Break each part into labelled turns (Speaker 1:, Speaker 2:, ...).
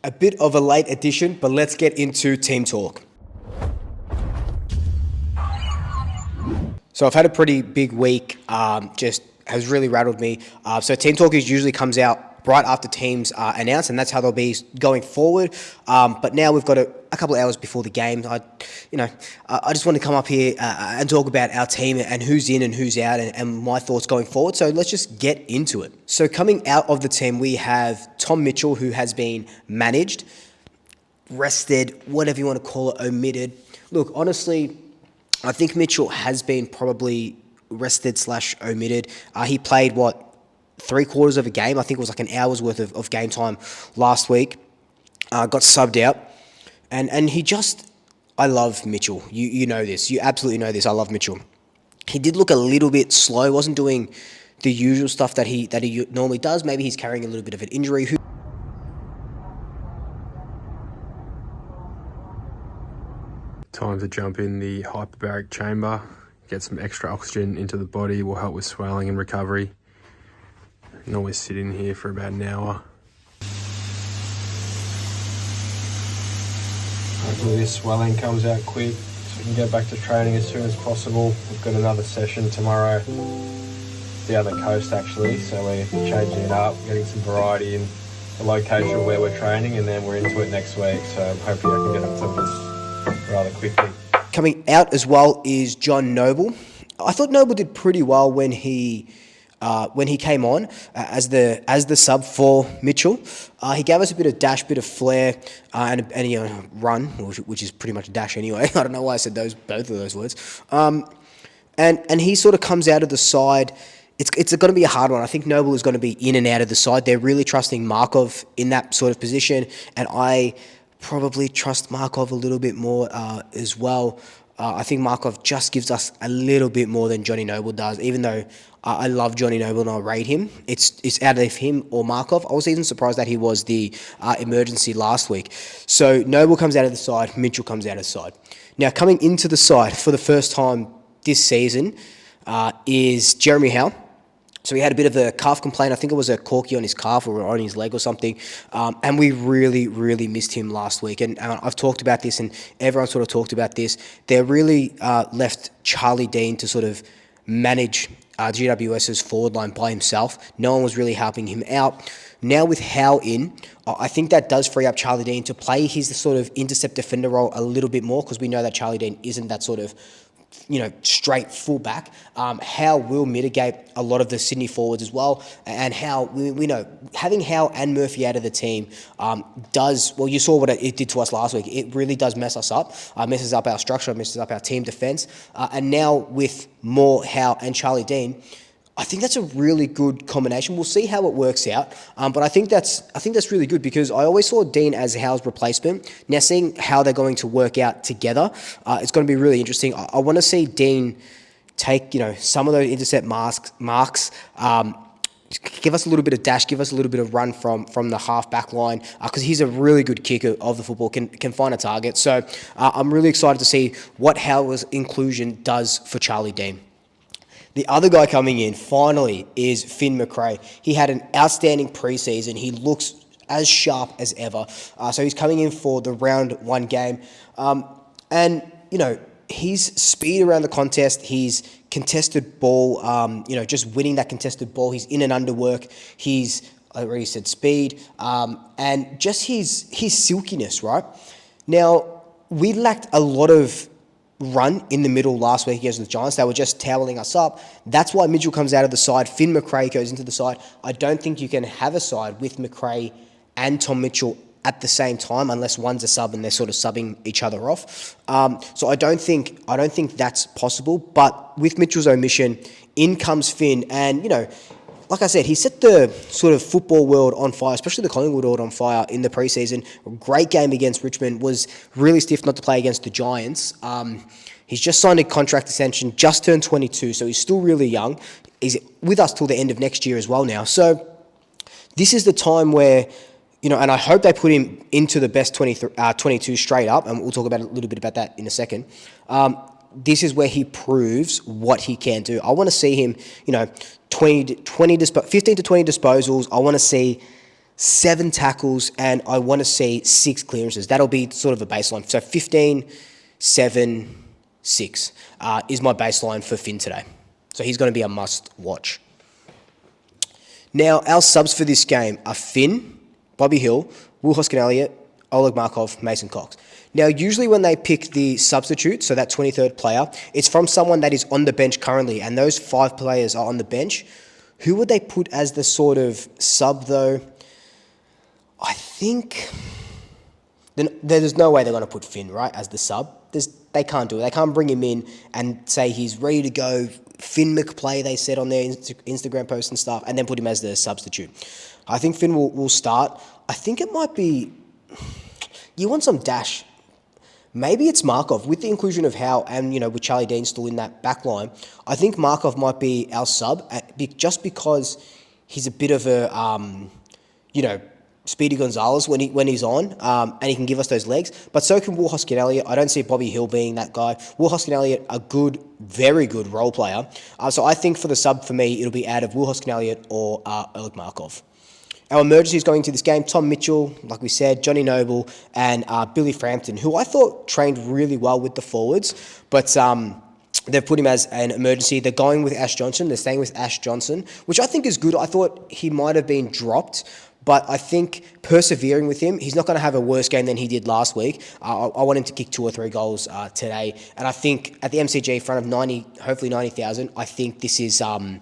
Speaker 1: A bit of a late addition, but let's get into team talk. So I've had a pretty big week, just has really rattled me. So team talk usually comes out right after teams are announced, and that's how they'll be going forward. But now we've got a couple of hours before the game. I just want to come up here and talk about our team and who's in and who's out and my thoughts going forward. So let's just get into it. So coming out of the team, we have Tom Mitchell, who has been managed, rested, whatever you want to call it, omitted. Look, honestly, I think Mitchell has been probably rested/omitted. He played, 3/4 of a game? I think it was like an hour's worth of game time last week. Got subbed out. And he just, I love Mitchell. You know this. You absolutely know this. I love Mitchell. He did look a little bit slow. Wasn't doing the usual stuff that he normally does. Maybe he's carrying a little bit of an injury.
Speaker 2: Time to jump in the hyperbaric chamber, get some extra oxygen into the body, will help with swelling and recovery. You can always sit in here for about an hour. Hopefully this swelling comes out quick so we can get back to training as soon as possible. We've got another session tomorrow, the other coast actually, so we're changing it up, getting some variety in the location of where we're training, and then we're into it next week, so hopefully I can get up to this rather quickly.
Speaker 1: Coming out as well is John Noble. I thought Noble did pretty well when he came on as the sub for Mitchell. He gave us a bit of dash, bit of flair, and run, which is pretty much dash anyway. I don't know why I said both of those words. And he sort of comes out of the side. It's going to be a hard one. I think Noble is going to be in and out of the side. They're really trusting Markov in that sort of position, and I probably trust Markov a little bit more as well. I think Markov just gives us a little bit more than Johnny Noble does, even though I love Johnny Noble and I rate him. It's out of him or Markov. I was even surprised that he was the emergency last week. So Noble comes out of the side, Mitchell comes out of the side. Now coming into the side for the first time this season is Jeremy Howe. So he had a bit of a calf complaint. I think it was a corky on his calf or on his leg or something. And we really, really missed him last week. And I've talked about this, and everyone sort of talked about this. They really left Charlie Dean to sort of manage GWS's forward line by himself. No one was really helping him out. Now with Howe in, I think that does free up Charlie Dean to play his sort of intercept defender role a little bit more, because we know that Charlie Dean isn't that sort of straight fullback. Howe will mitigate a lot of the Sydney forwards as well, and Howe, we know having Howe and Murphy out of the team does, well, you saw what it did to us last week. It really does mess us up, messes up our structure, messes up our team defence, and now with more Howe and Charlie Dean, I think that's a really good combination. We'll see how it works out, but I think that's really good, because I always saw Dean as Howe's replacement. Now seeing how they're going to work out together, it's going to be really interesting. I want to see Dean take some of those intercept marks. Give us a little bit of dash, give us a little bit of run from the half back line, because he's a really good kicker of the football, can find a target. So I'm really excited to see what Howe's inclusion does for Charlie Dean. The other guy coming in, finally, is Finn Macrae. He had an outstanding preseason. He looks as sharp as ever. So he's coming in for the round 1 game. And his speed around the contest, his contested ball, just winning that contested ball. He's in and under work. I already said speed. And just his silkiness, right? Now, we lacked a lot of run in the middle last week against the Giants. They were just toweling us up. That's why Mitchell comes out of the side. Finn Macrae goes into the side. I don't think you can have a side with Macrae and Tom Mitchell at the same time unless one's a sub and they're sort of subbing each other off. So I don't think that's possible. But with Mitchell's omission, in comes Finn, and like I said, he set the sort of football world on fire, especially the Collingwood world on fire in the preseason. A great game against Richmond. Was really stiff not to play against the Giants. He's just signed a contract extension, just turned 22, so he's still really young. He's with us till the end of next year as well now. So this is the time where, and I hope they put him into the best 22 straight up, and we'll talk about a little bit about that in a second. This is where he proves what he can do. I want to see him, 15 to 20 disposals. I want to see 7 tackles, and I want to see 6 clearances. That'll be sort of a baseline. So 15, 7, 6 is my baseline for Finn today. So he's going to be a must watch. Now, our subs for this game are Finn, Bobby Hill, Will Hoskin-Elliott, Oleg Markov, Mason Cox. Now, usually when they pick the substitute, so that 23rd player, it's from someone that is on the bench currently, and those 5 players are on the bench. Who would they put as the sort of sub, though? I think there's no way they're going to put Finn, right, as the sub. They can't do it. They can't bring him in and say he's ready to go. Finn McPlay, they said on their Instagram posts and stuff, and then put him as the substitute. I think Finn will start. I think it might be... You want some dash. Maybe it's Markov. With the inclusion of Howe and, with Charlie Dean still in that back line, I think Markov might be our sub, just because he's a bit of a, Speedy Gonzalez when he's on, and he can give us those legs. But so can Will Hoskin-Elliott. I don't see Bobby Hill being that guy. Will Hoskin-Elliott, a good, very good role player. So I think for the sub for me, it'll be out of Will Hoskin-Elliott or Oleg Markov. Our emergencies going into this game, Tom Mitchell, like we said, Johnny Noble, and Billy Frampton, who I thought trained really well with the forwards, but they've put him as an emergency. They're going with Ash Johnson. They're staying with Ash Johnson, which I think is good. I thought he might have been dropped, but I think persevering with him, he's not going to have a worse game than he did last week. I want him to kick 2 or 3 goals today. And I think at the MCG in front of hopefully 90,000, I think this is... the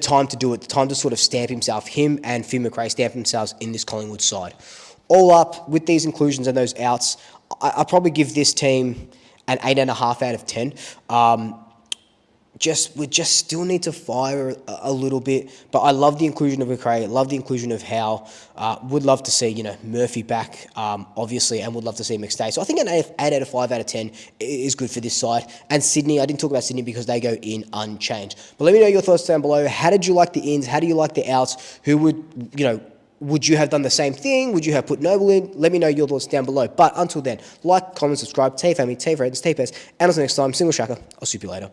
Speaker 1: time to do it, the time to sort of stamp himself, him and Finn McRae stamp themselves in this Collingwood side. All up, with these inclusions and those outs, I'll probably give this team an 8.5 out of 10. We just still need to fire a little bit, but I love the inclusion of McRae, love the inclusion of Howe. Would love to see, Murphy back, obviously, and would love to see McStay. So I think an 8 out of 5 out of 10 is good for this side. And Sydney, I didn't talk about Sydney because they go in unchanged. But let me know your thoughts down below. How did you like the ins? How do you like the outs? Who would you have done the same thing? Would you have put Noble in? Let me know your thoughts down below. But until then, like, comment, subscribe, TAFE family, TAFE friends, TAFE best. And until next time, Single Shaka. I'll see you later.